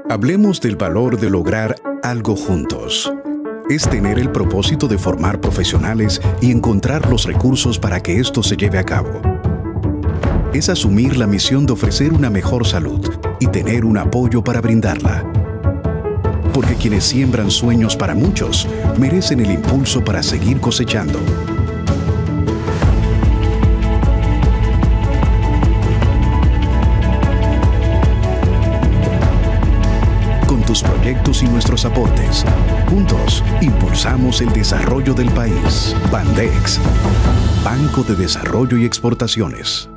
Hablemos del valor de lograr algo juntos. Es tener el propósito de formar profesionales y encontrar los recursos para que esto se lleve a cabo. Es asumir la misión de ofrecer una mejor salud y tener un apoyo para brindarla. Porque quienes siembran sueños para muchos merecen el impulso para seguir cosechando. Con tus proyectos y nuestros aportes, juntos impulsamos el desarrollo del país. Bandex, Banco de Desarrollo y Exportaciones.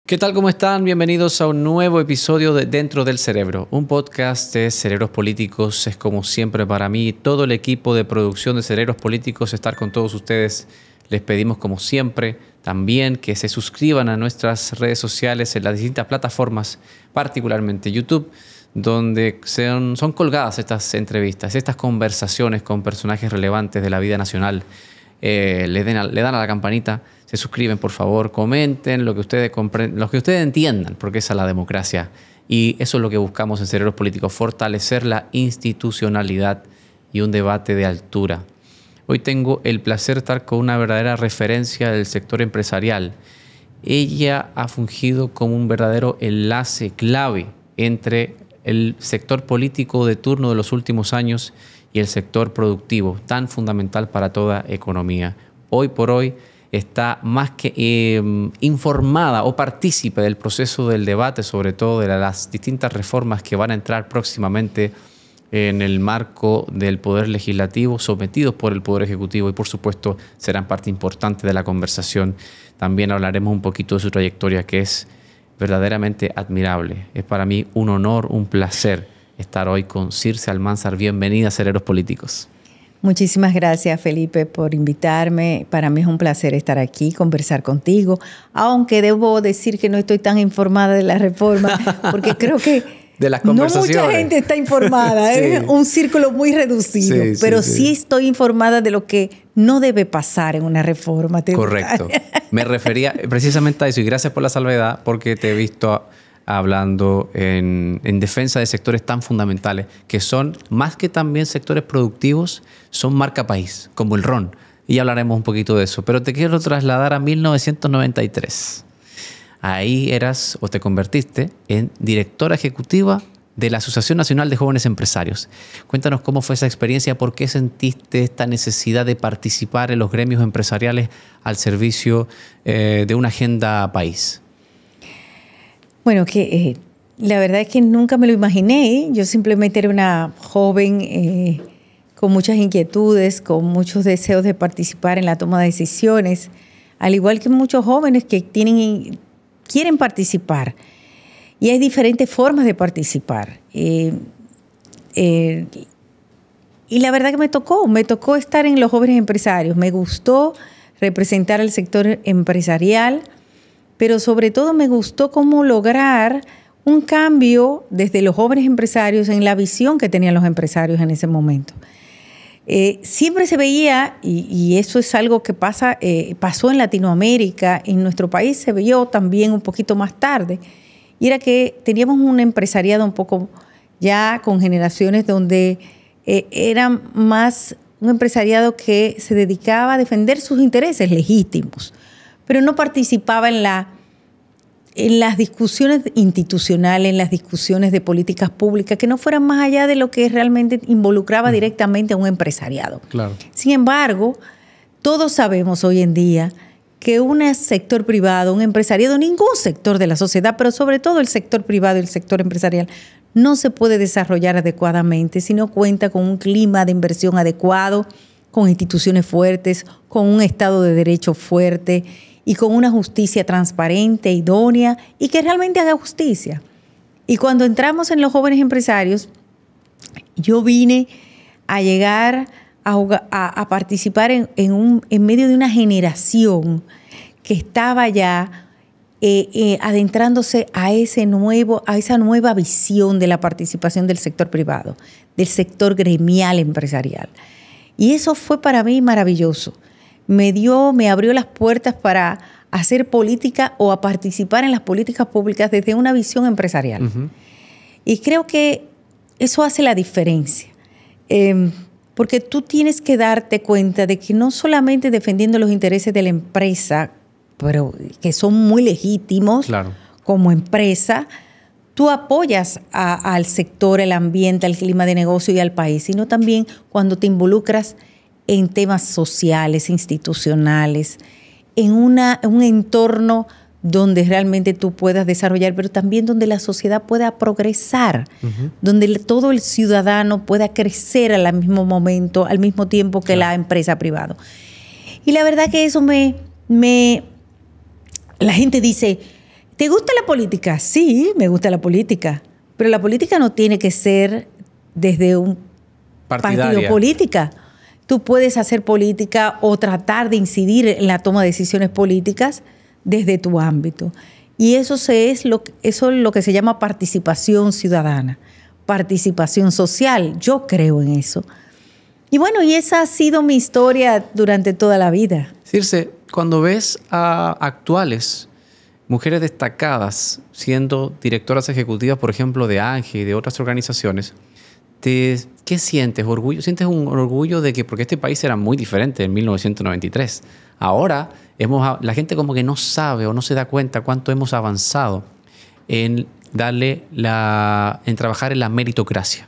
¿Qué tal? ¿Cómo están? Bienvenidos a un nuevo episodio de Dentro del Cerebro, un podcast de Cerebros Políticos. Es como siempre para mí, todo el equipo de producción de Cerebros Políticos, estar con todos ustedes. Les pedimos como siempre también que se suscriban a nuestras redes sociales en las distintas plataformas, particularmente YouTube, donde son colgadas estas entrevistas, estas conversaciones con personajes relevantes de la vida nacional. Le dan a la campanita, se suscriben por favor, comenten lo que ustedes entiendan, porque esa es la democracia y eso es lo que buscamos en Cerebros Políticos, fortalecer la institucionalidad y un debate de altura. Hoy tengo el placer de estar con una verdadera referencia del sector empresarial. Ella ha fungido como un verdadero enlace clave entre el sector político de turno de los últimos años y el sector productivo, tan fundamental para toda economía. Hoy por hoy está más que informada o partícipe del proceso del debate, sobre todo de las distintas reformas que van a entrar próximamente en el marco del Poder Legislativo, sometidos por el Poder Ejecutivo y, por supuesto, serán parte importante de la conversación. También hablaremos un poquito de su trayectoria, que es verdaderamente admirable. Es para mí un honor, un placer estar hoy con Circe Almanzar. Bienvenida a Cerebros Políticos. Muchísimas gracias, Felipe, por invitarme. Para mí es un placer estar aquí, conversar contigo, aunque debo decir que no estoy tan informada de la reforma, porque creo que de las conversaciones. No mucha gente está informada, sí. Es un círculo muy reducido, sí, pero sí estoy informada de lo que no debe pasar en una reforma. Correcto. Me refería precisamente a eso, y gracias por la salvedad, porque te he visto hablando en defensa de sectores tan fundamentales, que son, más que también sectores productivos, son marca país, como el ron. Y hablaremos un poquito de eso. Pero te quiero trasladar a 1993. Ahí eras, o te convertiste, en directora ejecutiva de la Asociación Nacional de Jóvenes Empresarios. Cuéntanos cómo fue esa experiencia, por qué sentiste esta necesidad de participar en los gremios empresariales al servicio de una agenda país. Bueno, la verdad es que nunca me lo imaginé. Yo simplemente era una joven con muchas inquietudes, con muchos deseos de participar en la toma de decisiones, al igual que muchos jóvenes que quieren participar. Y hay diferentes formas de participar. Y la verdad que me tocó estar en los jóvenes empresarios. Me gustó representar al sector empresarial, pero sobre todo me gustó cómo lograr un cambio desde los jóvenes empresarios en la visión que tenían los empresarios en ese momento. Siempre se veía, y eso es algo que pasó en Latinoamérica, en nuestro país se vio también un poquito más tarde, y era que teníamos un empresariado un poco ya con generaciones donde era más un empresariado que se dedicaba a defender sus intereses legítimos, pero no participaba en las discusiones institucionales, en las discusiones de políticas públicas, que no fueran más allá de lo que realmente involucraba directamente a un empresariado. Claro. Sin embargo, todos sabemos hoy en día que un sector privado, un empresariado, ningún sector de la sociedad, pero sobre todo el sector privado y el sector empresarial, no se puede desarrollar adecuadamente si no cuenta con un clima de inversión adecuado, con instituciones fuertes, con un Estado de Derecho fuerte y con una justicia transparente, idónea y que realmente haga justicia. Y cuando entramos en los jóvenes empresarios, yo vine a llegar a participar en medio de una generación que estaba ya adentrándose a esa nueva visión de la participación del sector privado, del sector gremial empresarial. Y eso fue para mí maravilloso. Me abrió las puertas para hacer política o a participar en las políticas públicas desde una visión empresarial. Uh-huh. Y creo que eso hace la diferencia. Porque tú tienes que darte cuenta de que no solamente defendiendo los intereses de la empresa, pero que son muy legítimos, claro, como empresa, tú apoyas al sector, el ambiente, al clima de negocio y al país, sino también cuando te involucras en temas sociales, institucionales, en un entorno donde realmente tú puedas desarrollar, pero también donde la sociedad pueda progresar, uh-huh, donde todo el ciudadano pueda crecer al mismo momento, al mismo tiempo que la empresa privada. Y la verdad que eso la gente dice, ¿te gusta la política? Sí, me gusta la política, pero la política no tiene que ser desde un partido política. Tú puedes hacer política o tratar de incidir en la toma de decisiones políticas desde tu ámbito. Y eso es lo que se llama participación ciudadana, participación social. Yo creo en eso. Y bueno, y esa ha sido mi historia durante toda la vida. Circe, cuando ves a actuales mujeres destacadas siendo directoras ejecutivas, por ejemplo, de ANGE y de otras organizaciones, ¿qué sientes? ¿Orgullo? ¿Sientes un orgullo de que, porque este país era muy diferente en 1993? Ahora la gente como que no sabe o no se da cuenta cuánto hemos avanzado en trabajar en la meritocracia.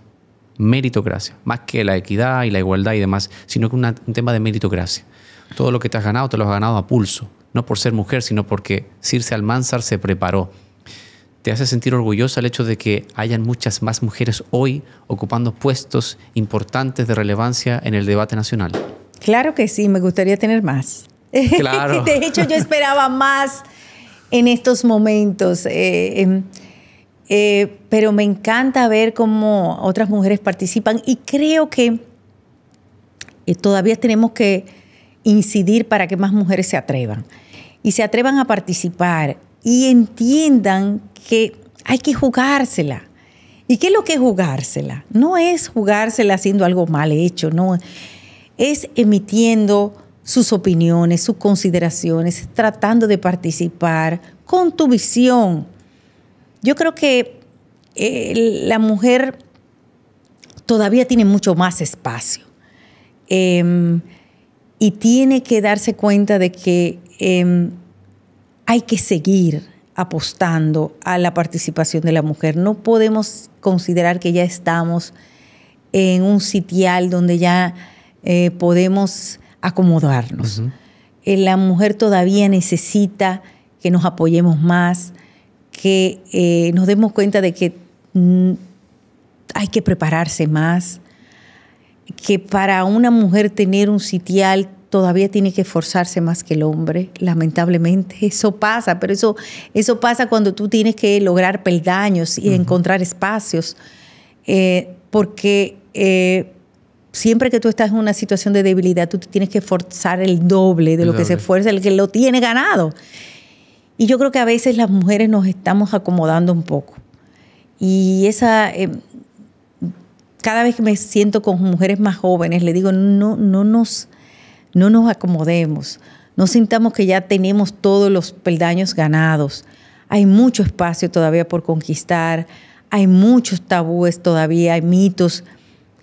Meritocracia, más que la equidad y la igualdad y demás, sino que un tema de meritocracia. Todo lo que te has ganado, te lo has ganado a pulso. No por ser mujer, sino porque Circe Almanzar se preparó. ¿Te hace sentir orgullosa el hecho de que hayan muchas más mujeres hoy ocupando puestos importantes de relevancia en el debate nacional? Claro que sí, me gustaría tener más. Claro. De hecho, yo esperaba más en estos momentos. Pero me encanta ver cómo otras mujeres participan y creo que todavía tenemos que incidir para que más mujeres se atrevan y se atrevan a participar y entiendan que hay que jugársela. ¿Y qué es lo que es jugársela? No es jugársela haciendo algo mal hecho, no. Es emitiendo sus opiniones, sus consideraciones, tratando de participar con tu visión. Yo creo que la mujer todavía tiene mucho más espacio y tiene que darse cuenta de que hay que seguir apostando a la participación de la mujer. No podemos considerar que ya estamos en un sitial donde ya podemos acomodarnos. Uh-huh. La mujer todavía necesita que nos apoyemos más, que nos demos cuenta de que hay que prepararse más, que para una mujer tener un sitial todavía tiene que esforzarse más que el hombre, lamentablemente. Eso pasa, pero eso pasa cuando tú tienes que lograr peldaños y encontrar espacios, porque siempre que tú estás en una situación de debilidad, tú te tienes que esforzar el doble de lo que se esfuerza el que lo tiene ganado. Y yo creo que a veces las mujeres nos estamos acomodando un poco. Y cada vez que me siento con mujeres más jóvenes, le digo, no nos acomodemos. No sintamos que ya tenemos todos los peldaños ganados. Hay mucho espacio todavía por conquistar. Hay muchos tabúes todavía. Hay mitos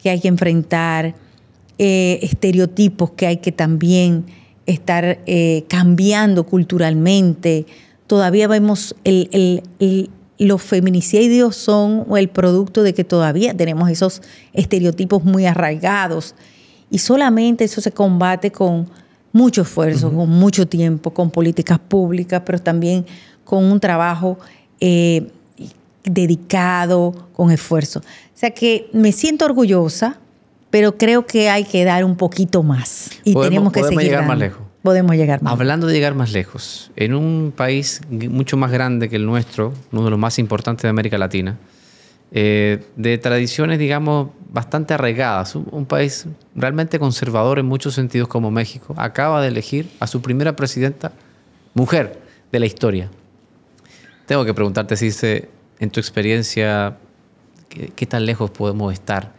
que hay que enfrentar. Estereotipos que hay que también estar cambiando culturalmente. Todavía vemos los feminicidios son el producto de que todavía tenemos esos estereotipos muy arraigados y solamente eso se combate con mucho esfuerzo, con mucho tiempo, con políticas públicas, pero también con un trabajo dedicado, con esfuerzo. O sea que me siento orgullosa, pero creo que hay que dar un poquito más y tenemos que seguir llegar dando. Más lejos. Podemos llegar más. Hablando de llegar más lejos, en un país mucho más grande que el nuestro, uno de los más importantes de América Latina, de tradiciones, digamos, bastante arraigadas, un país realmente conservador en muchos sentidos como México, acaba de elegir a su primera presidenta mujer de la historia. Tengo que preguntarte, Circe, en tu experiencia, ¿qué tan lejos podemos estar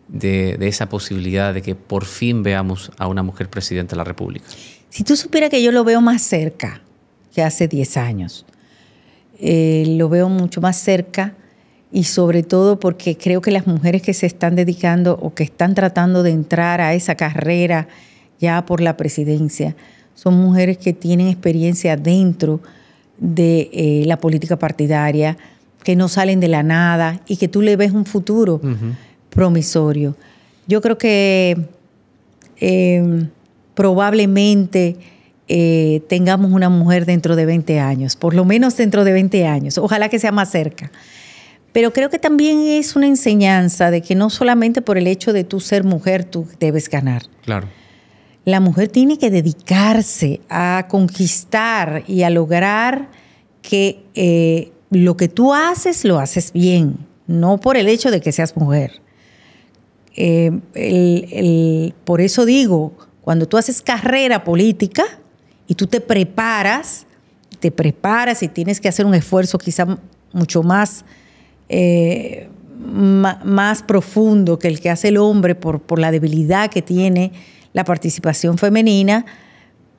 de esa posibilidad de que por fin veamos a una mujer presidenta de la República? Si tú supieras que yo lo veo más cerca que hace 10 años. Lo veo mucho más cerca y sobre todo porque creo que las mujeres que se están dedicando o que están tratando de entrar a esa carrera ya por la presidencia son mujeres que tienen experiencia dentro de la política partidaria, que no salen de la nada y que tú le ves un futuro promisorio. Yo creo que probablemente tengamos una mujer dentro de 20 años, por lo menos dentro de 20 años. Ojalá que sea más cerca. Pero creo que también es una enseñanza de que no solamente por el hecho de tú ser mujer tú debes ganar. Claro. La mujer tiene que dedicarse a conquistar y a lograr que lo que tú haces, lo haces bien, no por el hecho de que seas mujer. Por eso digo, cuando tú haces carrera política y tú te preparas y tienes que hacer un esfuerzo quizá mucho más profundo que el que hace el hombre por la debilidad que tiene la participación femenina,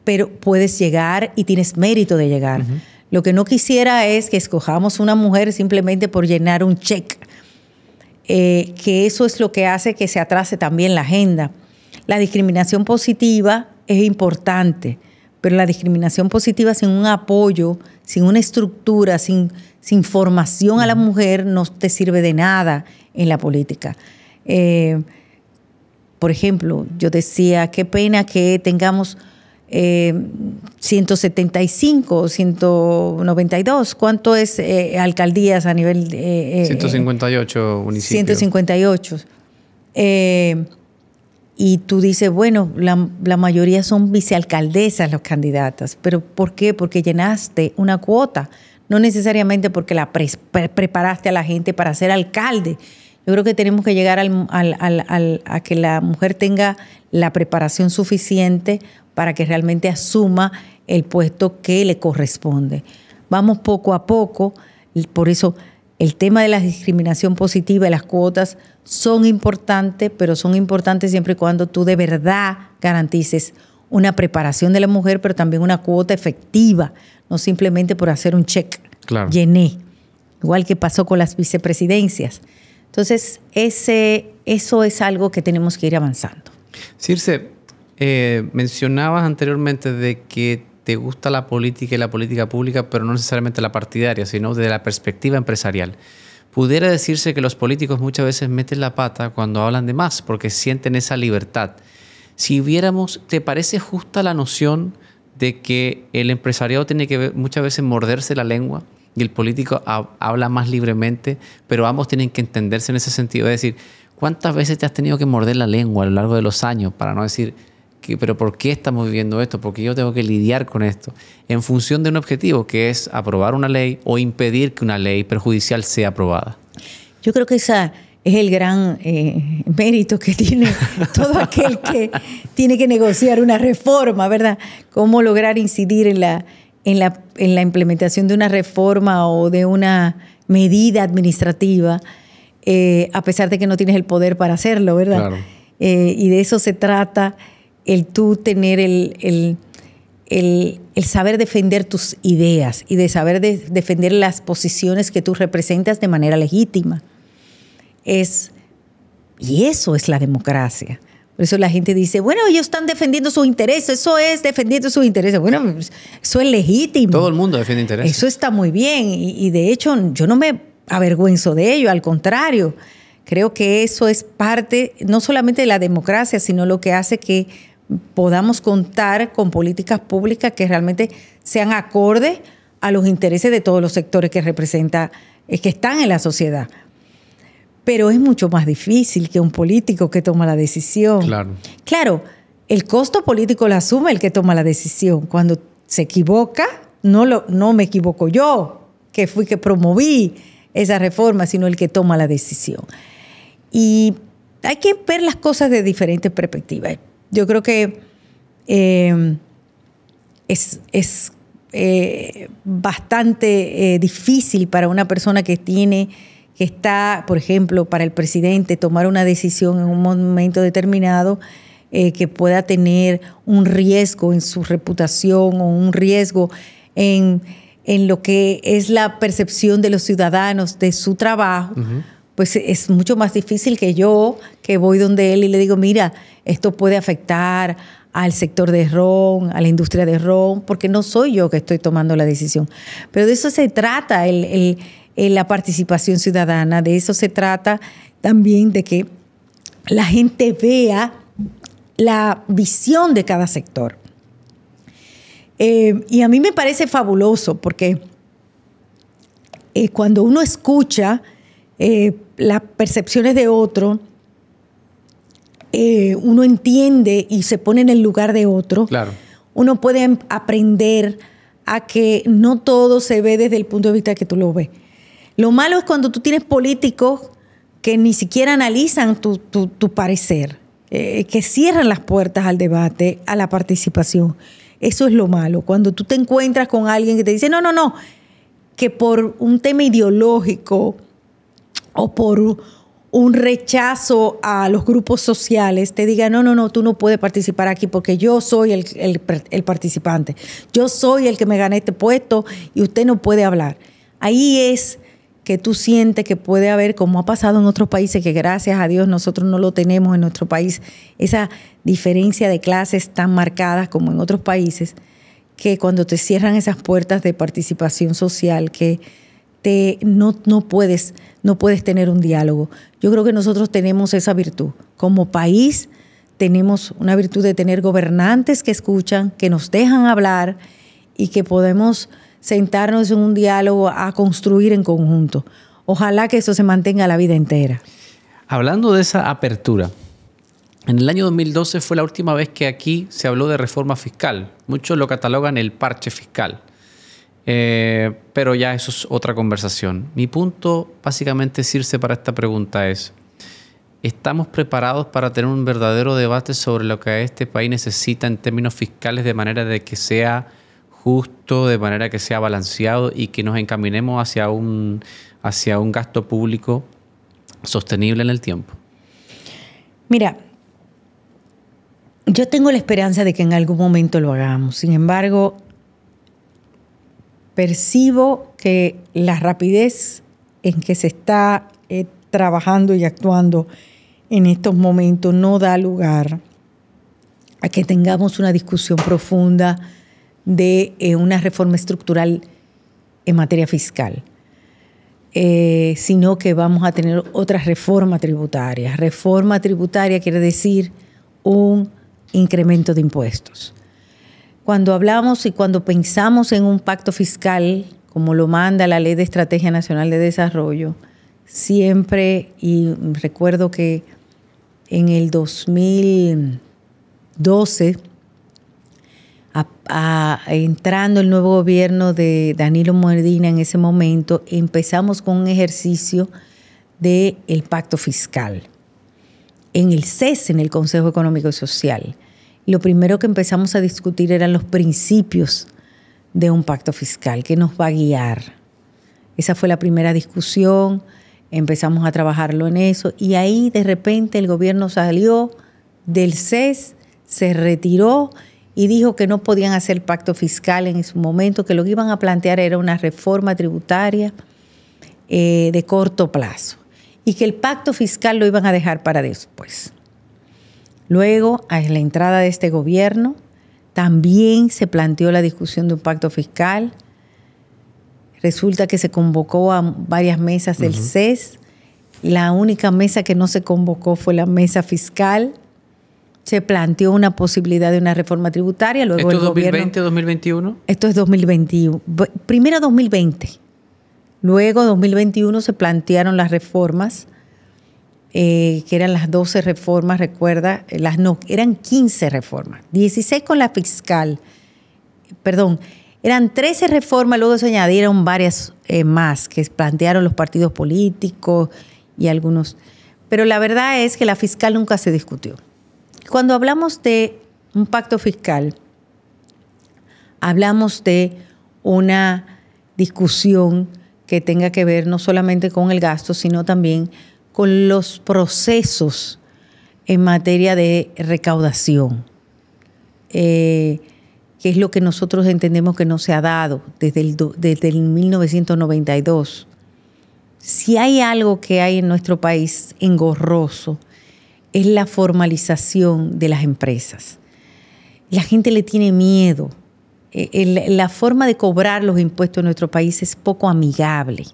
pero puedes llegar y tienes mérito de llegar. Lo que no quisiera es que escojamos una mujer simplemente por llenar un check, que eso es lo que hace que se atrase también la agenda. La discriminación positiva es importante, pero la discriminación positiva sin un apoyo, sin una estructura, sin formación a la mujer, no te sirve de nada en la política. Por ejemplo, yo decía, qué pena que tengamos 175 o 192. ¿Cuánto es alcaldías a nivel? 158 municipios. 158. Y tú dices, bueno, la mayoría son vicealcaldesas las candidatas. ¿Pero por qué? Porque llenaste una cuota. No necesariamente porque la preparaste a la gente para ser alcalde. Yo creo que tenemos que llegar a que la mujer tenga la preparación suficiente para que realmente asuma el puesto que le corresponde. Vamos poco a poco, por eso el tema de la discriminación positiva y las cuotas son importantes, pero son importantes siempre y cuando tú de verdad garantices una preparación de la mujer, pero también una cuota efectiva, no simplemente por hacer un check. Claro. Llené, igual que pasó con las vicepresidencias. Entonces, eso es algo que tenemos que ir avanzando. Circe, mencionabas anteriormente de que te gusta la política y la política pública, pero no necesariamente la partidaria, sino desde la perspectiva empresarial. Pudiera decirse que los políticos muchas veces meten la pata cuando hablan de más, porque sienten esa libertad. Si viéramos, ¿te parece justa la noción de que el empresariado tiene que muchas veces morderse la lengua y el político habla más libremente, pero ambos tienen que entenderse en ese sentido? Es decir, ¿cuántas veces te has tenido que morder la lengua a lo largo de los años para no decir, pero ¿por qué estamos viviendo esto? ¿Por qué yo tengo que lidiar con esto? En función de un objetivo, que es aprobar una ley o impedir que una ley perjudicial sea aprobada. Yo creo que esa es el gran mérito que tiene todo aquel que tiene que negociar una reforma, ¿verdad? Cómo lograr incidir en la implementación de una reforma o de una medida administrativa, a pesar de que no tienes el poder para hacerlo, ¿verdad? Claro. Y de eso se trata, el tú tener el saber defender tus ideas y de saber defender las posiciones que tú representas de manera legítima. Y eso es la democracia. Por eso la gente dice, bueno, ellos están defendiendo sus intereses, eso es defendiendo sus intereses. Bueno, eso es legítimo. Todo el mundo defiende intereses. Eso está muy bien y de hecho yo no me avergüenzo de ello, al contrario. Creo que eso es parte no solamente de la democracia, sino lo que hace que podamos contar con políticas públicas que realmente sean acordes a los intereses de todos los sectores que están en la sociedad. Pero es mucho más difícil que un político que toma la decisión. Claro, el costo político lo asume el que toma la decisión. Cuando se equivoca, no me equivoco yo, que fui que promoví esa reforma, sino el que toma la decisión. Y hay que ver las cosas de diferentes perspectivas. Yo creo que es bastante difícil para una persona que está, por ejemplo, para el presidente, tomar una decisión en un momento determinado que pueda tener un riesgo en su reputación o un riesgo en lo que es la percepción de los ciudadanos de su trabajo. Uh-huh. Pues es mucho más difícil que yo, que voy donde él y le digo, mira, esto puede afectar al sector de ron, a la industria de ron, porque no soy yo que estoy tomando la decisión. Pero de eso se trata la participación ciudadana, de eso se trata también de que la gente vea la visión de cada sector. Y a mí me parece fabuloso porque cuando uno escucha las percepciones de otro, uno entiende y se pone en el lugar de otro. Claro. Uno puede aprender a que no todo se ve desde el punto de vista que tú lo ves. Lo malo es cuando tú tienes políticos que ni siquiera analizan tu parecer, que cierran las puertas al debate, a la participación. Eso es lo malo. Cuando tú te encuentras con alguien que te dice, no, que por un tema ideológico o por un rechazo a los grupos sociales, te diga, no, tú no puedes participar aquí porque yo soy el participante. Yo soy el que me gané este puesto y usted no puede hablar. Ahí es que tú sientes que puede haber, como ha pasado en otros países, que gracias a Dios nosotros no lo tenemos en nuestro país, esa diferencia de clases tan marcadas como en otros países, que cuando te cierran esas puertas de participación social, que no puedes tener un diálogo. Yo creo que nosotros tenemos esa virtud. Como país tenemos una virtud de tener gobernantes que escuchan, que nos dejan hablar y que podemos sentarnos en un diálogo a construir en conjunto. Ojalá que eso se mantenga la vida entera. Hablando de esa apertura, en el año 2012 fue la última vez que aquí se habló de reforma fiscal. Muchos lo catalogan el parche fiscal. Pero ya eso es otra conversación. Mi punto, básicamente, Circe, para esta pregunta es: ¿estamos preparados para tener un verdadero debate sobre lo que este país necesita en términos fiscales, de manera de que sea justo, de manera que sea balanceado y que nos encaminemos hacia un gasto público sostenible en el tiempo? Mira, yo tengo la esperanza de que en algún momento lo hagamos. Sin embargo, percibo que la rapidez en que se está trabajando y actuando en estos momentos no da lugar a que tengamos una discusión profunda de una reforma estructural en materia fiscal, sino que vamos a tener otra reforma tributaria. Reforma tributaria quiere decir un incremento de impuestos. Cuando hablamos y cuando pensamos en un pacto fiscal, como lo manda la Ley de Estrategia Nacional de Desarrollo, siempre, y recuerdo que en el 2012, entrando el nuevo gobierno de Danilo Medina en ese momento, empezamos con un ejercicio del pacto fiscal en el CES, en el Consejo Económico y Social. Lo primero que empezamos a discutir eran los principios de un pacto fiscal que nos va a guiar. Esa fue la primera discusión, empezamos a trabajarlo en eso y ahí de repente el gobierno salió del CES, se retiró y dijo que no podían hacer pacto fiscal en ese momento, que lo que iban a plantear era una reforma tributaria de corto plazo y que el pacto fiscal lo iban a dejar para después. Luego, a la entrada de este gobierno, también se planteó la discusión de un pacto fiscal. Resulta que se convocó a varias mesas del CES. La única mesa que no se convocó fue la mesa fiscal. Se planteó una posibilidad de una reforma tributaria. Luego ¿Esto es 2020 o 2021? Esto es 2021. Primero 2020. Luego 2021 se plantearon las reformas, que eran las 12 reformas, recuerda, eran 15 reformas, 16 con la fiscal, eran 13 reformas, luego se añadieron varias más que plantearon los partidos políticos y algunos, pero la verdad es que la fiscal nunca se discutió. Cuando hablamos de un pacto fiscal, hablamos de una discusión que tenga que ver no solamente con el gasto, sino también con los procesos en materia de recaudación, que es lo que nosotros entendemos que no se ha dado desde el 1992. Si hay algo que hay en nuestro país engorroso, es la formalización de las empresas. La gente le tiene miedo. La forma de cobrar los impuestos en nuestro país es poco amigable,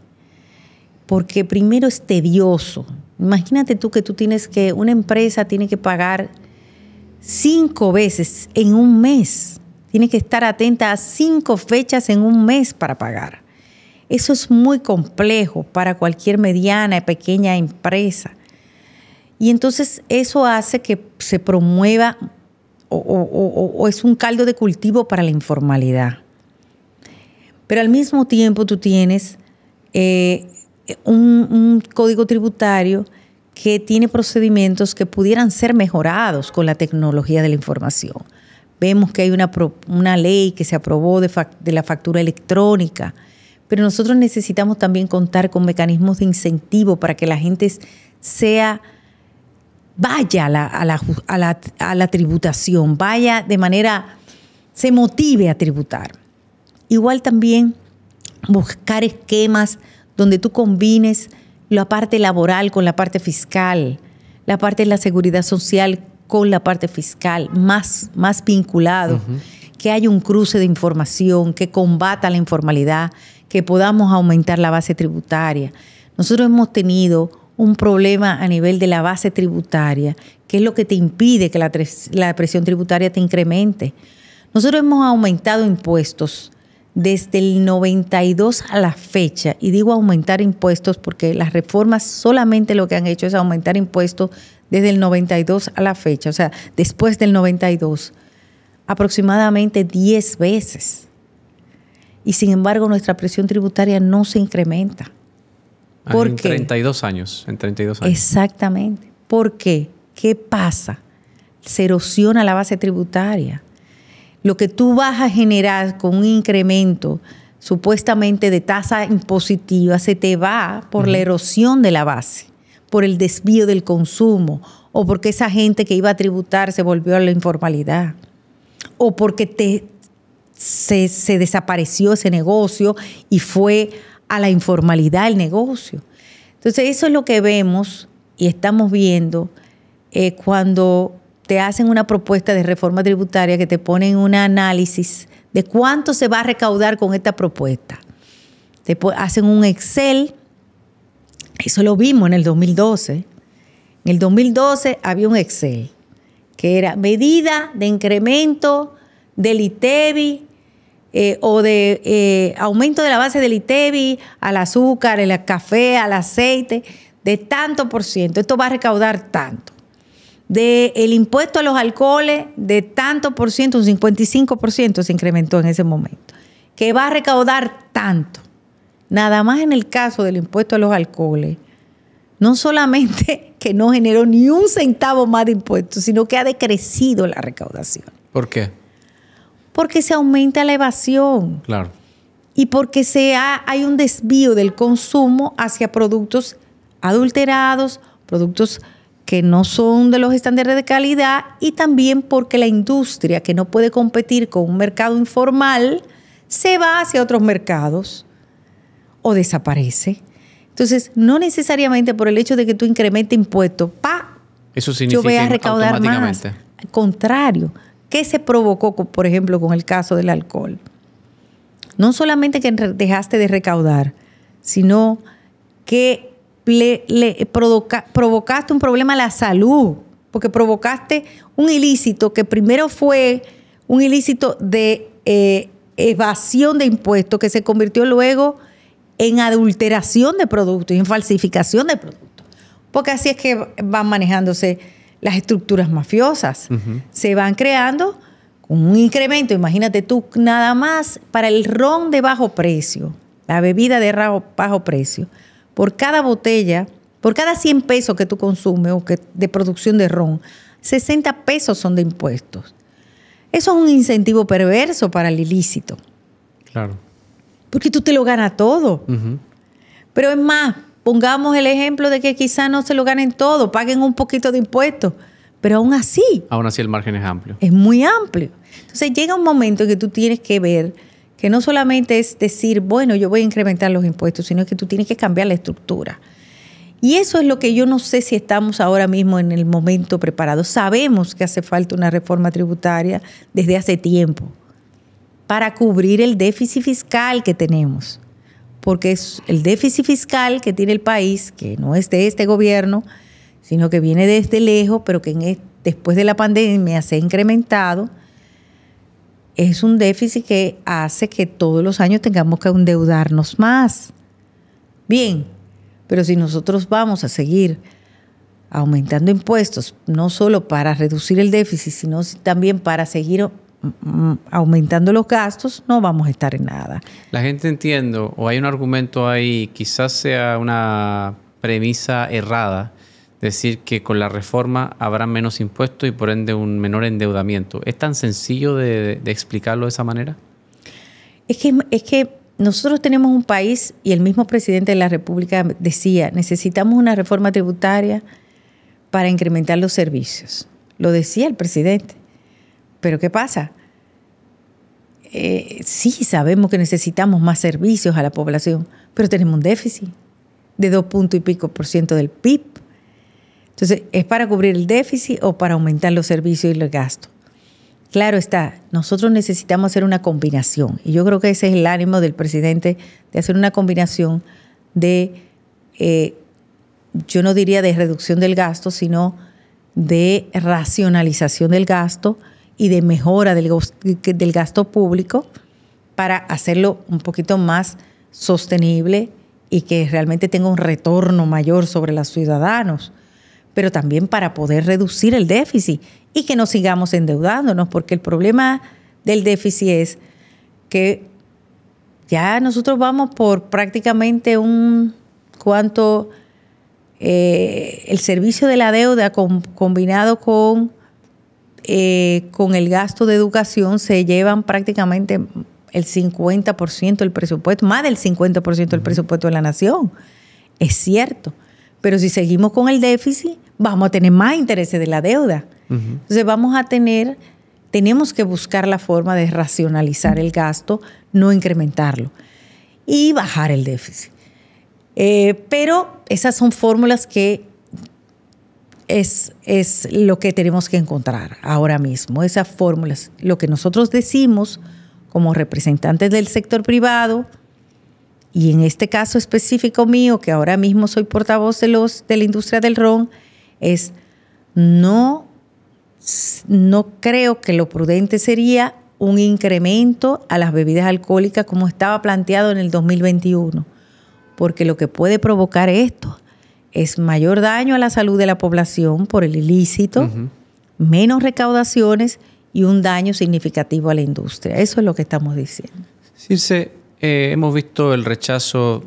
porque primero es tedioso. Imagínate tú que una empresa tiene que pagar 5 veces en un mes. Tiene que estar atenta a 5 fechas en un mes para pagar. Eso es muy complejo para cualquier mediana y pequeña empresa. Y entonces eso hace que se promueva o es un caldo de cultivo para la informalidad. Pero al mismo tiempo tú tienes un código tributario que tiene procedimientos que pudieran ser mejorados con la tecnología de la información. Vemos que hay una ley que se aprobó de la factura electrónica, pero nosotros necesitamos también contar con mecanismos de incentivo para que la gente vaya a la tributación, se motive a tributar. Igual también buscar esquemas donde tú combines la parte laboral con la parte fiscal, la parte de la seguridad social con la parte fiscal, más vinculado, que haya un cruce de información, que combata la informalidad, que podamos aumentar la base tributaria. Nosotros hemos tenido un problema a nivel de la base tributaria, que es lo que te impide que la presión tributaria te incremente. Nosotros hemos aumentado impuestos desde el 92 a la fecha, y digo aumentar impuestos porque las reformas solamente lo que han hecho es aumentar impuestos desde el 92 a la fecha, o sea, después del 92, aproximadamente 10 veces. Y sin embargo, nuestra presión tributaria no se incrementa. ¿Por qué? En 32 años. Exactamente. ¿Por qué? ¿Qué pasa? Se erosiona la base tributaria. Lo que tú vas a generar con un incremento supuestamente de tasa impositiva se te va por la erosión de la base, por el desvío del consumo, o porque esa gente que iba a tributar se volvió a la informalidad, o porque se desapareció ese negocio y fue a la informalidad el negocio. Entonces eso es lo que vemos y estamos viendo cuando te hacen una propuesta de reforma tributaria, que te ponen un análisis de cuánto se va a recaudar con esta propuesta. Te hacen un Excel. Eso lo vimos en el 2012. En el 2012 había un Excel que era medida de incremento del ITEVI o de aumento de la base del ITEVI al azúcar, al café, al aceite, de tanto por ciento. Esto va a recaudar tanto. Del impuesto a los alcoholes, de tanto por ciento, un 55% se incrementó en ese momento. Que va a recaudar tanto. Nada más en el caso del impuesto a los alcoholes, no solamente que no generó ni un centavo más de impuestos, sino que ha decrecido la recaudación. ¿Por qué? Porque se aumenta la evasión. Claro. Y porque hay un desvío del consumo hacia productos adulterados, productos que no son de los estándares de calidad, y también porque la industria, que no puede competir con un mercado informal, se va hacia otros mercados o desaparece. Entonces, no necesariamente por el hecho de que tú incrementes impuestos, eso significa yo voy a recaudar más. Al contrario, ¿qué se provocó, por ejemplo, con el caso del alcohol? No solamente que dejaste de recaudar, sino que provocaste un problema a la salud, porque provocaste un ilícito que primero fue un ilícito de evasión de impuestos, que se convirtió luego en adulteración de productos y en falsificación de productos. Porque así es que van manejándose las estructuras mafiosas. Se van creando con un incremento. Imagínate tú, nada más para el ron de bajo precio, la bebida de bajo precio, por cada botella, por cada 100 pesos que tú consumes o de producción de ron, 60 pesos son de impuestos. Eso es un incentivo perverso para el ilícito. Claro. porque tú te lo ganas todo. Pero es más, pongamos el ejemplo de que quizás no se lo ganen todo, paguen un poquito de impuestos, pero aún así el margen es amplio. Es muy amplio. Entonces llega un momento en que tú tienes que ver que no solamente es decir, bueno, yo voy a incrementar los impuestos, sino que tú tienes que cambiar la estructura. Y eso es lo que yo no sé si estamos ahora mismo en el momento preparados. Sabemos que hace falta una reforma tributaria desde hace tiempo para cubrir el déficit fiscal que tenemos. Porque es el déficit fiscal que tiene el país, que no es de este gobierno, sino que viene desde lejos, pero que después de la pandemia se ha incrementado. Es un déficit que hace que todos los años tengamos que endeudarnos más. Bien, pero si nosotros vamos a seguir aumentando impuestos, no solo para reducir el déficit, sino también para seguir aumentando los gastos, no vamos a estar en nada. La gente entiende, o hay un argumento ahí, quizás sea una premisa errada, decir que con la reforma habrá menos impuestos y por ende un menor endeudamiento. ¿Es tan sencillo de explicarlo de esa manera? Es que nosotros tenemos un país, y el mismo presidente de la República decía, necesitamos una reforma tributaria para incrementar los servicios. Lo decía el presidente. Pero ¿qué pasa? Sí sabemos que necesitamos más servicios a la población, pero tenemos un déficit de 2 puntos y pico % del PIB. Entonces, ¿es para cubrir el déficit o para aumentar los servicios y los gastos? Claro está, nosotros necesitamos hacer una combinación. Y yo creo que ese es el ánimo del presidente, de hacer una combinación de, yo no diría de reducción del gasto, sino de racionalización del gasto y de mejora del gasto público para hacerlo un poquito más sostenible y que realmente tenga un retorno mayor sobre los ciudadanos, pero también para poder reducir el déficit y que no sigamos endeudándonos, porque el problema del déficit es que ya nosotros vamos por prácticamente el servicio de la deuda combinado con el gasto de educación se llevan prácticamente el 50% del presupuesto, más del 50% del presupuesto de la nación. Es cierto, pero si seguimos con el déficit, vamos a tener más intereses de la deuda. Entonces tenemos que buscar la forma de racionalizar el gasto, no incrementarlo y bajar el déficit. Pero esas son fórmulas que es lo que tenemos que encontrar ahora mismo. Esas fórmulas, lo que nosotros decimos como representantes del sector privado, y en este caso específico mío, que ahora mismo soy portavoz de la industria del ron, es no creo que lo prudente sería un incremento a las bebidas alcohólicas como estaba planteado en el 2021, porque lo que puede provocar esto es mayor daño a la salud de la población por el ilícito, menos recaudaciones y un daño significativo a la industria. Eso es lo que estamos diciendo. Circe, hemos visto el rechazo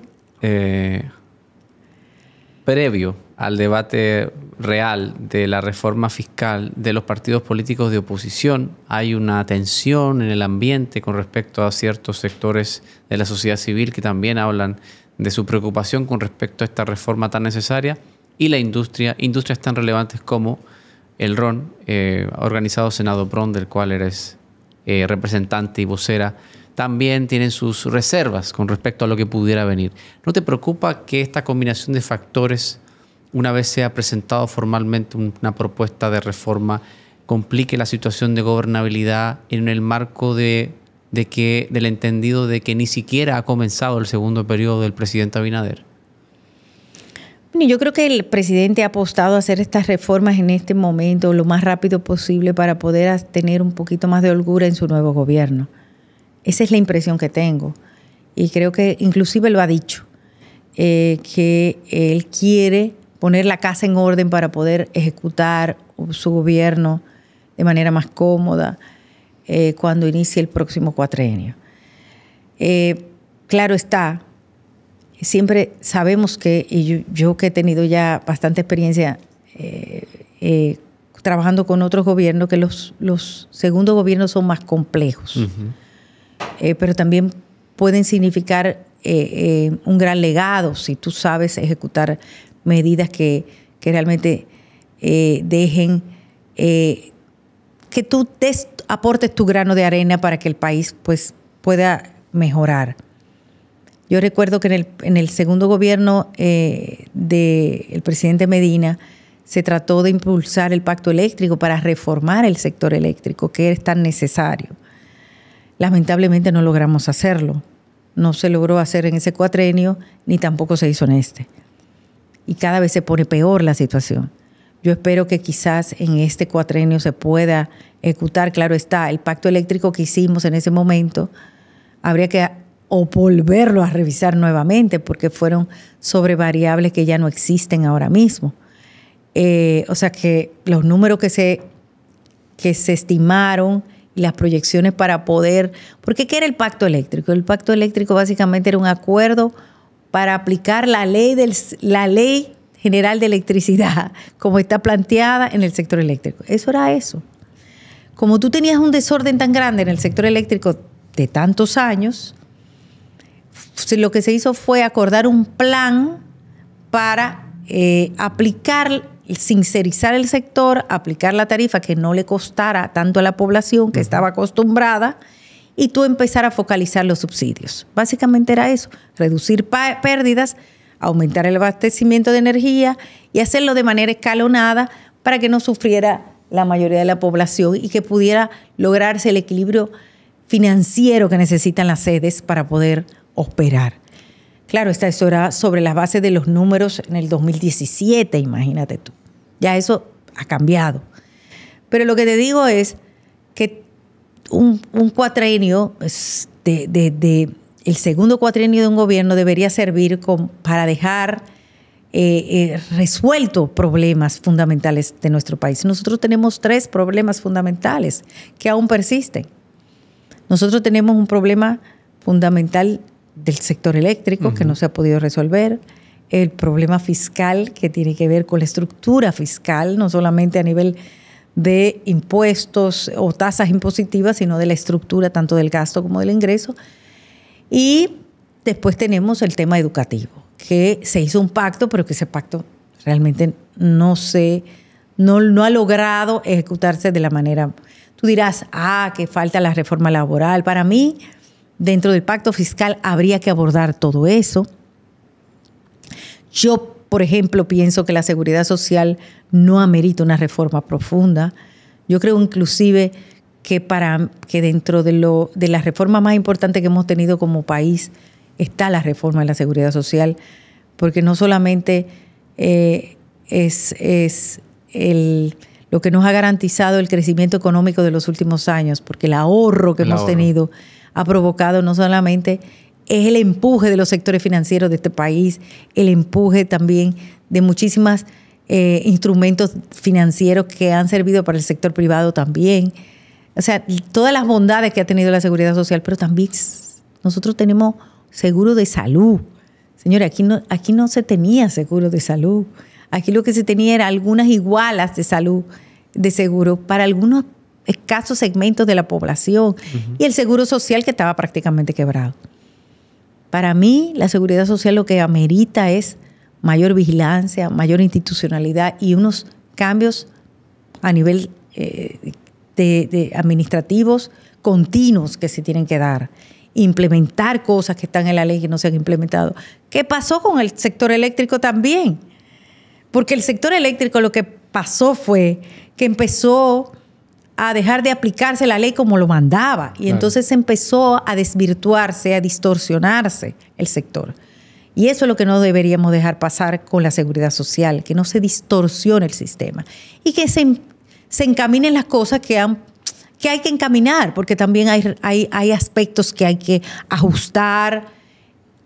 previo al debate real de la reforma fiscal de los partidos políticos de oposición. Hay una tensión en el ambiente con respecto a ciertos sectores de la sociedad civil que también hablan de su preocupación con respecto a esta reforma tan necesaria, y la industrias tan relevantes como el ron, organizado Senado PRON, del cual eres representante y vocera, también tienen sus reservas con respecto a lo que pudiera venir. ¿No te preocupa que esta combinación de factores, una vez sea presentado formalmente una propuesta de reforma, complique la situación de gobernabilidad en el marco del entendido de que ni siquiera ha comenzado el segundo periodo del presidente Abinader? Yo creo que el presidente ha apostado a hacer estas reformas en este momento lo más rápido posible para poder tener un poquito más de holgura en su nuevo gobierno. Esa es la impresión que tengo. Y creo que inclusive lo ha dicho, que él quiere poner la casa en orden para poder ejecutar su gobierno de manera más cómoda cuando inicie el próximo cuatrienio. Claro está, siempre sabemos que, y yo que he tenido ya bastante experiencia trabajando con otros gobiernos, que los segundos gobiernos son más complejos. Pero también pueden significar un gran legado si tú sabes ejecutar medidas que realmente dejen que tú aportes tu grano de arena para que el país pues pueda mejorar. Yo recuerdo que en el segundo gobierno del presidente Medina se trató de impulsar el pacto eléctrico para reformar el sector eléctrico, que es tan necesario. Lamentablemente no logramos hacerlo. No se logró hacer en ese cuatrenio, ni tampoco se hizo en este. Y cada vez se pone peor la situación. Yo espero que quizás en este cuatrenio se pueda ejecutar. Claro está, el pacto eléctrico que hicimos en ese momento, habría que volverlo a revisar nuevamente porque fueron sobre variables que ya no existen ahora mismo. O sea que los números que se estimaron y las proyecciones para poder... Porque ¿qué era el pacto eléctrico? El pacto eléctrico básicamente era un acuerdo para aplicar la ley general de electricidad como está planteada en el sector eléctrico. Eso era eso. Como tú tenías un desorden tan grande en el sector eléctrico de tantos años, lo que se hizo fue acordar un plan para aplicar, sincerizar el sector, aplicar la tarifa que no le costara tanto a la población que estaba acostumbrada y tú empezar a focalizar los subsidios. Básicamente era eso, reducir pérdidas, aumentar el abastecimiento de energía y hacerlo de manera escalonada para que no sufriera la mayoría de la población y que pudiera lograrse el equilibrio financiero que necesitan las sedes para poder operar. Claro, eso era sobre la base de los números en el 2017, imagínate tú. Ya eso ha cambiado. Pero lo que te digo es que un cuatrenio, el segundo cuatrenio de un gobierno debería servir para dejar resueltos problemas fundamentales de nuestro país. Nosotros tenemos 3 problemas fundamentales que aún persisten. Nosotros tenemos un problema fundamental del sector eléctrico que no se ha podido resolver, el problema fiscal que tiene que ver con la estructura fiscal, no solamente a nivel de impuestos o tasas impositivas, sino de la estructura tanto del gasto como del ingreso. Y después tenemos el tema educativo, que se hizo un pacto, pero que ese pacto realmente no ha logrado ejecutarse de la manera... Tú dirás, que falta la reforma laboral. Para mí, dentro del pacto fiscal habría que abordar todo eso. Yo, por ejemplo, pienso que la seguridad social no amerita una reforma profunda. Yo creo inclusive que dentro de la reforma más importante que hemos tenido como país está la reforma de la seguridad social, porque no solamente es lo que nos ha garantizado el crecimiento económico de los últimos años, porque el ahorro que hemos tenido ha provocado no solamente es el empuje de los sectores financieros de este país, el empuje también de muchísimos instrumentos financieros que han servido para el sector privado también. O sea, todas las bondades que ha tenido la seguridad social, pero también nosotros tenemos seguro de salud. Señores, aquí no se tenía seguro de salud. Aquí lo que se tenía era algunas igualas de salud, de seguro, para algunos escasos segmentos de la población. Y el seguro social que estaba prácticamente quebrado. Para mí, la seguridad social lo que amerita es mayor vigilancia, mayor institucionalidad y unos cambios a nivel de administrativos continuos que se tienen que dar. Implementar cosas que están en la ley que no se han implementado. ¿Qué pasó con el sector eléctrico también? Porque el sector eléctrico lo que pasó fue que empezó a dejar de aplicarse la ley como lo mandaba. Y entonces empezó a desvirtuarse, a distorsionarse el sector. Y eso es lo que no deberíamos dejar pasar con la seguridad social, que no se distorsione el sistema. Y que se encaminen las cosas que hay que encaminar, porque también hay aspectos que hay que ajustar.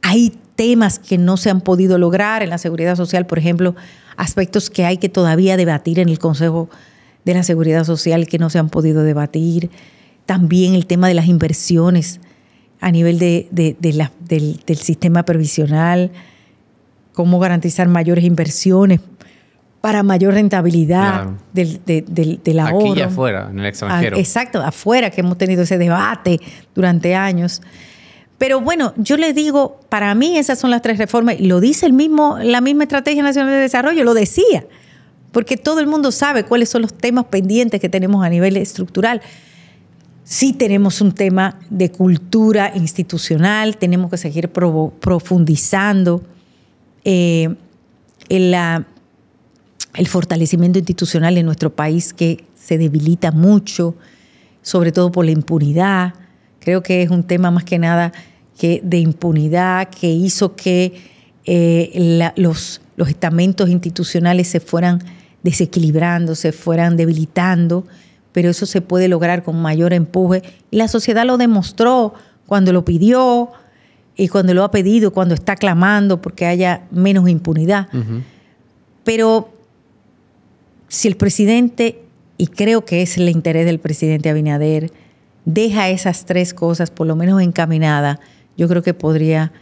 Hay temas que no se han podido lograr en la seguridad social, por ejemplo, aspectos que hay que todavía debatir en el Consejo de la Seguridad Social que no se han podido debatir. También el tema de las inversiones a nivel del sistema previsional, cómo garantizar mayores inversiones para mayor rentabilidad del ahorro. Aquí y afuera, en el extranjero. Exacto, afuera, que hemos tenido ese debate durante años. Pero bueno, yo le digo, para mí esas son las 3 reformas, y lo dice la misma Estrategia Nacional de Desarrollo, lo decía, porque todo el mundo sabe cuáles son los temas pendientes que tenemos a nivel estructural. Sí tenemos un tema de cultura institucional, tenemos que seguir profundizando el fortalecimiento institucional en nuestro país, que se debilita mucho, sobre todo por la impunidad. Creo que es un tema más que nada de impunidad, que hizo que los estamentos institucionales se fueran desequilibrando, se fueran debilitando, pero eso se puede lograr con mayor empuje. Y la sociedad lo demostró cuando lo pidió y cuando lo ha pedido, cuando está clamando porque haya menos impunidad. Uh-huh. Pero si el presidente, y creo que es el interés del presidente Abinader, deja esas 3 cosas por lo menos encaminadas, yo creo que podría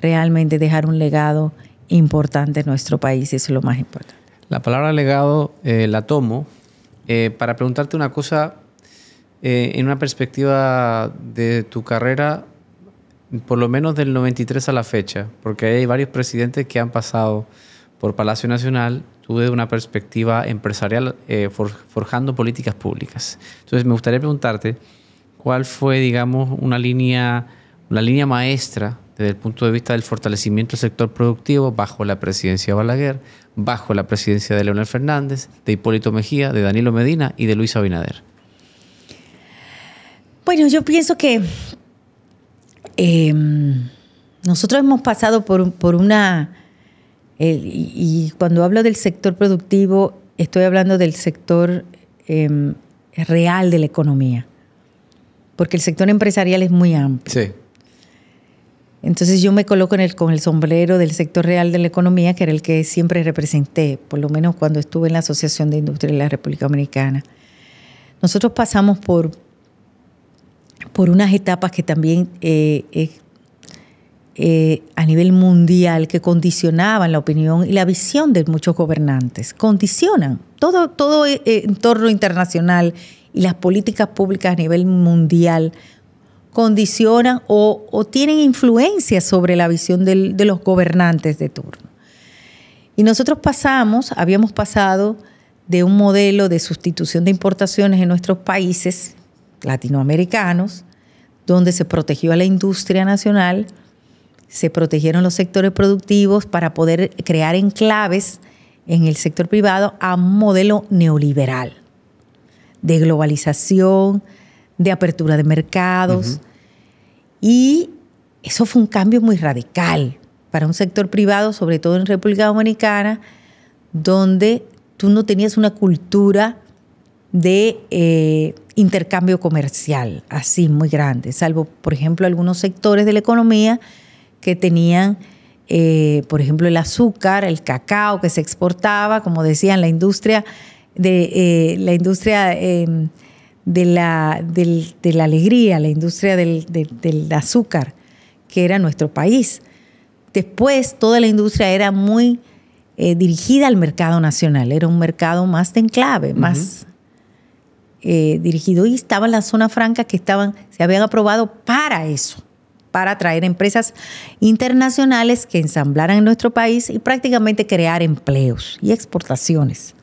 realmente dejar un legado importante en nuestro país, y eso es lo más importante. La palabra legado la tomo para preguntarte una cosa en una perspectiva de tu carrera, por lo menos del 93 a la fecha, porque hay varios presidentes que han pasado por Palacio Nacional, tú desde una perspectiva empresarial forjando políticas públicas. Entonces me gustaría preguntarte cuál fue, digamos, una línea maestra desde el punto de vista del fortalecimiento del sector productivo bajo la presidencia de Balaguer, bajo la presidencia de Leonel Fernández, de Hipólito Mejía, de Danilo Medina y de Luis Abinader. Bueno, yo pienso que nosotros hemos pasado por una... y cuando hablo del sector productivo, estoy hablando del sector real de la economía, porque el sector empresarial es muy amplio. Sí. Entonces yo me coloco con el sombrero del sector real de la economía, que era el que siempre representé, por lo menos cuando estuve en la Asociación de Industria de la República Dominicana. Nosotros pasamos por unas etapas que también a nivel mundial, que condicionaban la opinión y la visión de muchos gobernantes. Condicionan todo entorno internacional y las políticas públicas a nivel mundial condicionan o tienen influencia sobre la visión de los gobernantes de turno. Y nosotros habíamos pasado de un modelo de sustitución de importaciones en nuestros países latinoamericanos, donde se protegió a la industria nacional, se protegieron los sectores productivos para poder crear enclaves en el sector privado, a un modelo neoliberal de globalización, de apertura de mercados. Uh-huh. Y eso fue un cambio muy radical para un sector privado, sobre todo en República Dominicana, donde tú no tenías una cultura de intercambio comercial así muy grande, salvo, por ejemplo, algunos sectores de la economía que tenían, por ejemplo, el azúcar, el cacao que se exportaba, como decían, la industria de la alegría, la industria del azúcar, que era nuestro país. Después, toda la industria era muy dirigida al mercado nacional, era un mercado más de enclave, uh-huh, más dirigido. Y estaban las zonas francas que se habían aprobado para eso, para atraer empresas internacionales que ensamblaran en nuestro país y prácticamente crear empleos y exportaciones.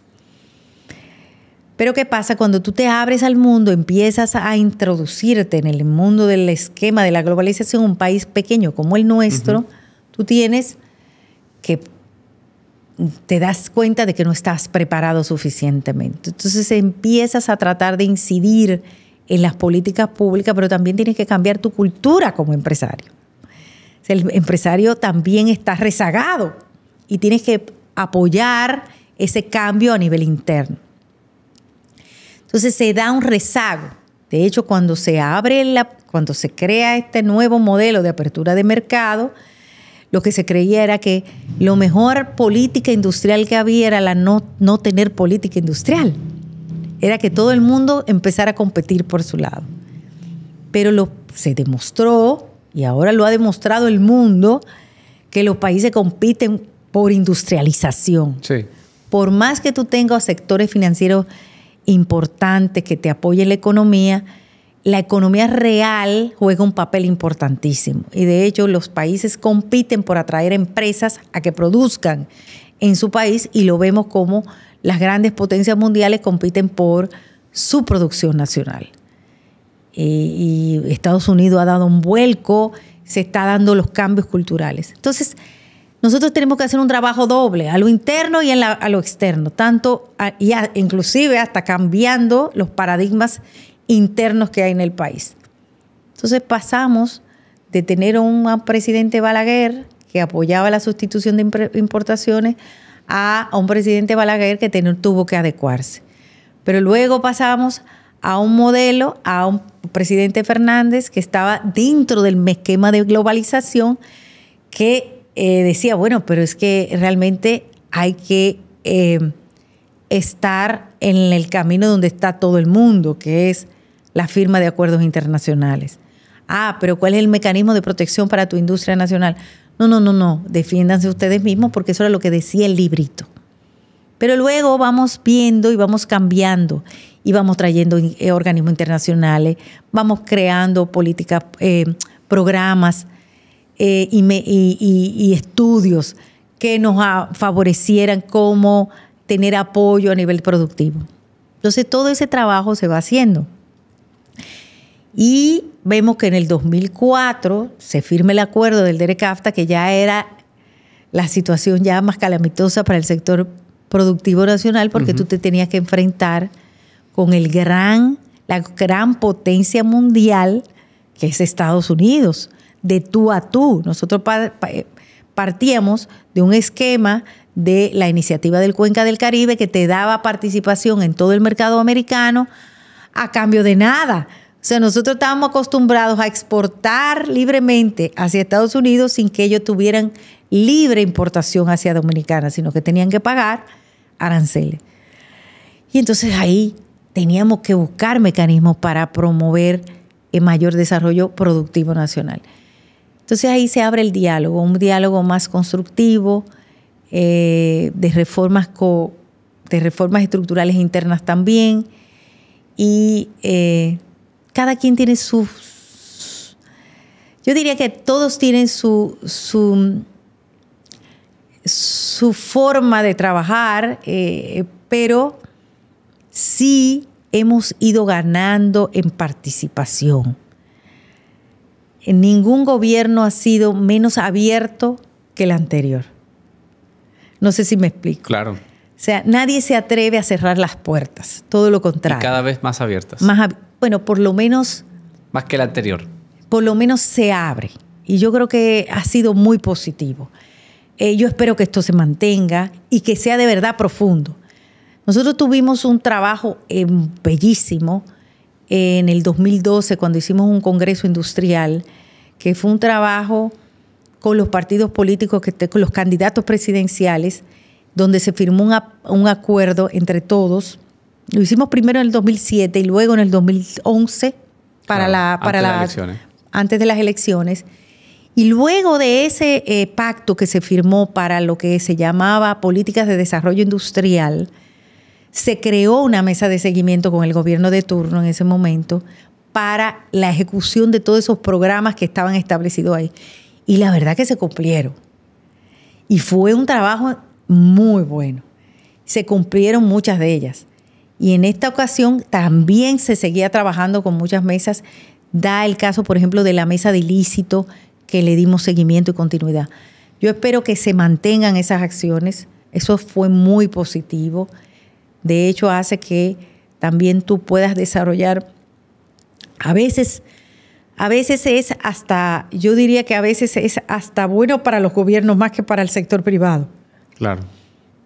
Pero ¿qué pasa? Cuando tú te abres al mundo, empiezas a introducirte en el mundo del esquema de la globalización, un país pequeño como el nuestro, uh-huh, tú tienes que te das cuenta de que no estás preparado suficientemente. Entonces empiezas a tratar de incidir en las políticas públicas, pero también tienes que cambiar tu cultura como empresario. O sea, el empresario también está rezagado y tienes que apoyar ese cambio a nivel interno. Entonces se da un rezago. De hecho, cuando se crea este nuevo modelo de apertura de mercado, lo que se creía era que lo mejor política industrial que había era la no tener política industrial. Era que todo el mundo empezara a competir por su lado. Pero se demostró, y ahora lo ha demostrado el mundo, que los países compiten por industrialización. Sí. Por más que tú tengas sectores financieros importantes que te apoyen la economía, la economía real juega un papel importantísimo. Y de hecho, los países compiten por atraer empresas a que produzcan en su país, y lo vemos como las grandes potencias mundiales compiten por su producción nacional. Y Estados Unidos ha dado un vuelco, se está dando los cambios culturales. Entonces, nosotros tenemos que hacer un trabajo doble, a lo interno y a lo externo, inclusive hasta cambiando los paradigmas internos que hay en el país. Entonces pasamos de tener un presidente Balaguer que apoyaba la sustitución de importaciones a un presidente Balaguer que tuvo que adecuarse. Pero luego pasamos a un modelo, a un presidente Fernández que estaba dentro del esquema de globalización, que decía, bueno, pero es que realmente hay que estar en el camino donde está todo el mundo, que es la firma de acuerdos internacionales. Pero ¿cuál es el mecanismo de protección para tu industria nacional? No, defiéndanse ustedes mismos, porque eso era lo que decía el librito. Pero luego vamos viendo y vamos cambiando y vamos trayendo organismos internacionales, vamos creando políticas, programas y estudios que nos favorecieran cómo tener apoyo a nivel productivo. Entonces todo ese trabajo se va haciendo. Y vemos que en el 2004 se firma el acuerdo del DERECAFTA, que ya era la situación ya más calamitosa para el sector productivo nacional, porque tú te tenías que enfrentar con la gran potencia mundial que es Estados Unidos, de tú a tú. Nosotros partíamos de un esquema de la iniciativa del Cuenca del Caribe que te daba participación en todo el mercado americano a cambio de nada. O sea, nosotros estábamos acostumbrados a exportar libremente hacia Estados Unidos sin que ellos tuvieran libre importación hacia Dominicana, sino que tenían que pagar aranceles. Y entonces ahí teníamos que buscar mecanismos para promover el mayor desarrollo productivo nacional. Entonces ahí se abre el diálogo, un diálogo más constructivo, de reformas estructurales internas también, y cada quien tiene yo diría que todos tienen su forma de trabajar, pero sí hemos ido ganando en participación. Ningún gobierno ha sido menos abierto que el anterior. No sé si me explico. Claro. O sea, nadie se atreve a cerrar las puertas, todo lo contrario. Y cada vez más abiertas. Bueno, por lo menos... Más que el anterior. Por lo menos se abre. Y yo creo que ha sido muy positivo. Yo espero que esto se mantenga y que sea de verdad profundo. Nosotros tuvimos un trabajo bellísimo en el 2012, cuando hicimos un congreso industrial, que fue un trabajo con los partidos políticos, con los candidatos presidenciales, donde se firmó un acuerdo entre todos. Lo hicimos primero en el 2007 y luego en el 2011 antes de las elecciones. Y luego de ese pacto que se firmó para lo que se llamaba políticas de desarrollo industrial, se creó una mesa de seguimiento con el gobierno de turno en ese momento para la ejecución de todos esos programas que estaban establecidos ahí. Y la verdad que se cumplieron. Y fue un trabajo muy bueno. Se cumplieron muchas de ellas. Y en esta ocasión también se seguía trabajando con muchas mesas. Da el caso, por ejemplo, de la mesa de ilícito, que le dimos seguimiento y continuidad. Yo espero que se mantengan esas acciones. Eso fue muy positivo. De hecho, hace que también tú puedas desarrollar. A veces es hasta, yo diría que a veces es hasta bueno para los gobiernos más que para el sector privado. Claro.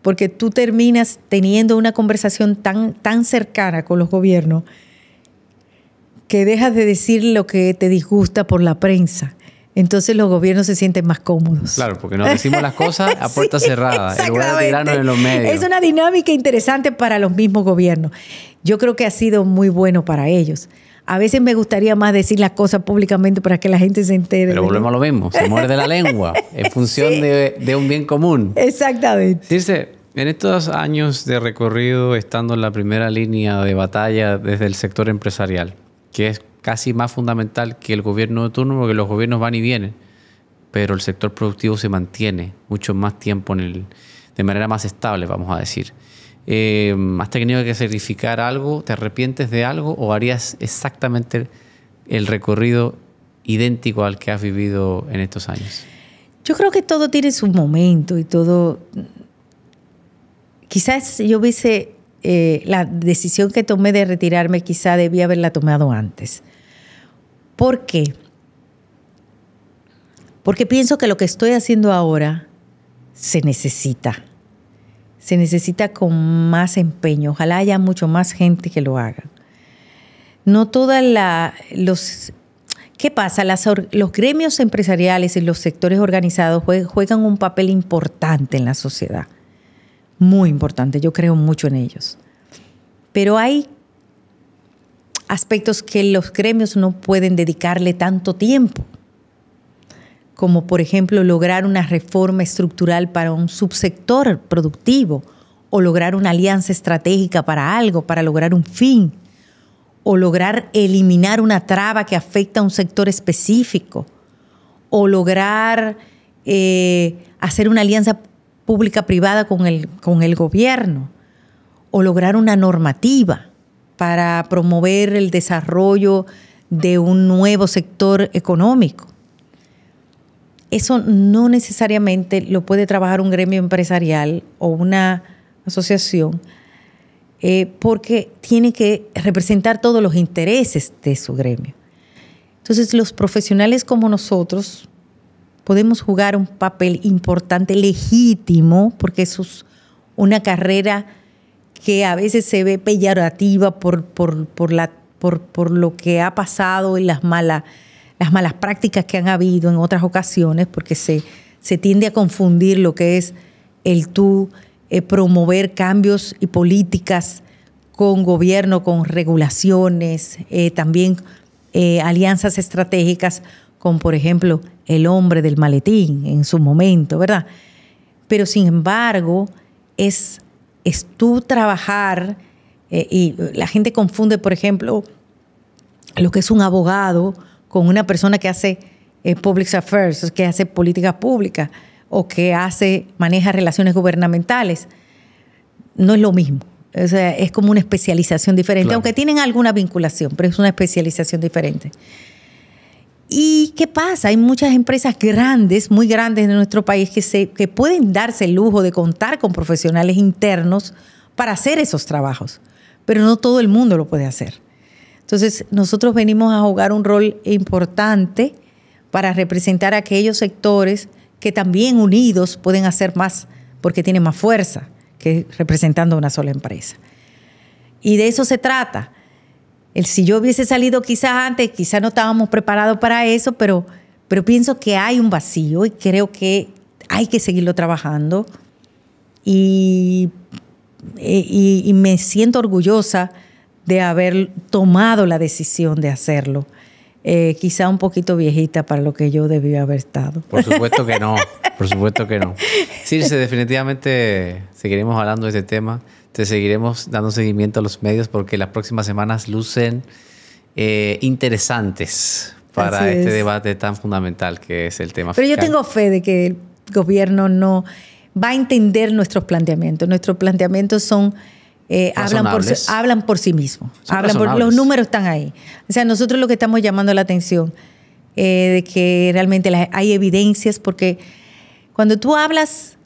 Porque tú terminas teniendo una conversación tan cercana con los gobiernos que dejas de decir lo que te disgusta por la prensa. Entonces los gobiernos se sienten más cómodos. Claro, porque nos decimos las cosas a puerta cerrada, en lugar de tirarnos en los medios. Es una dinámica interesante para los mismos gobiernos. Yo creo que ha sido muy bueno para ellos. A veces me gustaría más decir las cosas públicamente para que la gente se entere. Pero volvemos a lo mismo, se muerde la lengua en función de un bien común. Exactamente. Circe, en estos años de recorrido, estando en la primera línea de batalla desde el sector empresarial, que es casi más fundamental que el gobierno de turno, porque los gobiernos van y vienen, pero el sector productivo se mantiene mucho más tiempo de manera más estable, vamos a decir. ¿Has tenido que sacrificar algo? ¿Te arrepientes de algo o harías exactamente el recorrido idéntico al que has vivido en estos años? Yo creo que todo tiene su momento y todo. Quizás yo hubiese, la decisión que tomé de retirarme, quizá debía haberla tomado antes. ¿Por qué? Porque pienso que lo que estoy haciendo ahora se necesita. Se necesita con más empeño. Ojalá haya mucho más gente que lo haga. No todas ¿Qué pasa? Los gremios empresariales y los sectores organizados juegan un papel importante en la sociedad. Muy importante. Yo creo mucho en ellos. Pero hay aspectos que los gremios no pueden dedicarle tanto tiempo, como por ejemplo lograr una reforma estructural para un subsector productivo, o lograr una alianza estratégica para algo, para lograr un fin, o lograr eliminar una traba que afecta a un sector específico, o lograr hacer una alianza pública-privada con el gobierno, o lograr una normativa para promover el desarrollo de un nuevo sector económico. Eso no necesariamente lo puede trabajar un gremio empresarial o una asociación, porque tiene que representar todos los intereses de su gremio. Entonces, los profesionales como nosotros podemos jugar un papel importante, legítimo, porque eso es una carrera que a veces se ve peyorativa por lo que ha pasado y las malas prácticas que han habido en otras ocasiones, porque se tiende a confundir lo que es el promover cambios y políticas con gobierno, con regulaciones, también alianzas estratégicas con, por ejemplo, el hombre del maletín en su momento, ¿verdad? Pero sin embargo, es tú trabajar, y la gente confunde, por ejemplo, lo que es un abogado con una persona que hace public affairs, que hace política pública o que maneja relaciones gubernamentales. No es lo mismo. O sea, es como una especialización diferente, claro, aunque tienen alguna vinculación, pero es una especialización diferente. ¿Y qué pasa? Hay muchas empresas grandes, muy grandes en nuestro país, que pueden darse el lujo de contar con profesionales internos para hacer esos trabajos, pero no todo el mundo lo puede hacer. Entonces, nosotros venimos a jugar un rol importante para representar a aquellos sectores que también unidos pueden hacer más, porque tienen más fuerza que representando una sola empresa. Y de eso se trata. Si yo hubiese salido quizás antes, quizás no estábamos preparados para eso, pero pienso que hay un vacío y creo que hay que seguirlo trabajando. Y me siento orgullosa de haber tomado la decisión de hacerlo. Quizá un poquito viejita para lo que yo debía haber estado. Por supuesto que no, por supuesto que no. Circe, definitivamente seguiremos hablando de este tema. Te seguiremos dando seguimiento a los medios porque las próximas semanas lucen interesantes para este debate tan fundamental que es el tema fiscal. Pero yo tengo fe de que el gobierno no va a entender nuestros planteamientos. Nuestros planteamientos son... hablan por sí mismos. Los números están ahí. O sea, nosotros lo que estamos llamando la atención de que realmente hay evidencias, porque cuando tú hablas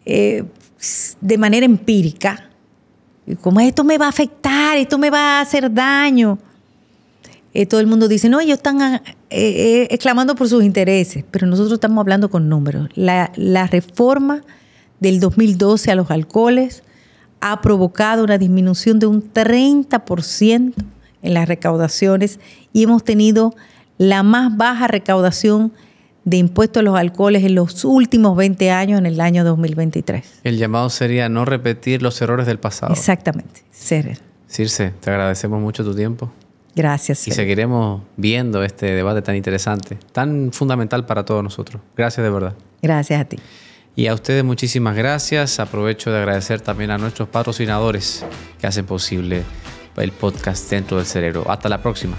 de manera empírica, como esto me va a afectar, esto me va a hacer daño, todo el mundo dice, no, ellos están exclamando por sus intereses, pero nosotros estamos hablando con números. La reforma del 2012 a los alcoholes ha provocado una disminución de un 30% en las recaudaciones y hemos tenido la más baja recaudación de impuestos a los alcoholes en los últimos 20 años, en el año 2023. El llamado sería no repetir los errores del pasado. Exactamente. Circe, te agradecemos mucho tu tiempo. Gracias. Y seguiremos viendo este debate tan interesante, tan fundamental para todos nosotros. Gracias de verdad. Gracias a ti. Y a ustedes muchísimas gracias. Aprovecho de agradecer también a nuestros patrocinadores que hacen posible el podcast Dentro del Cerebro. Hasta la próxima.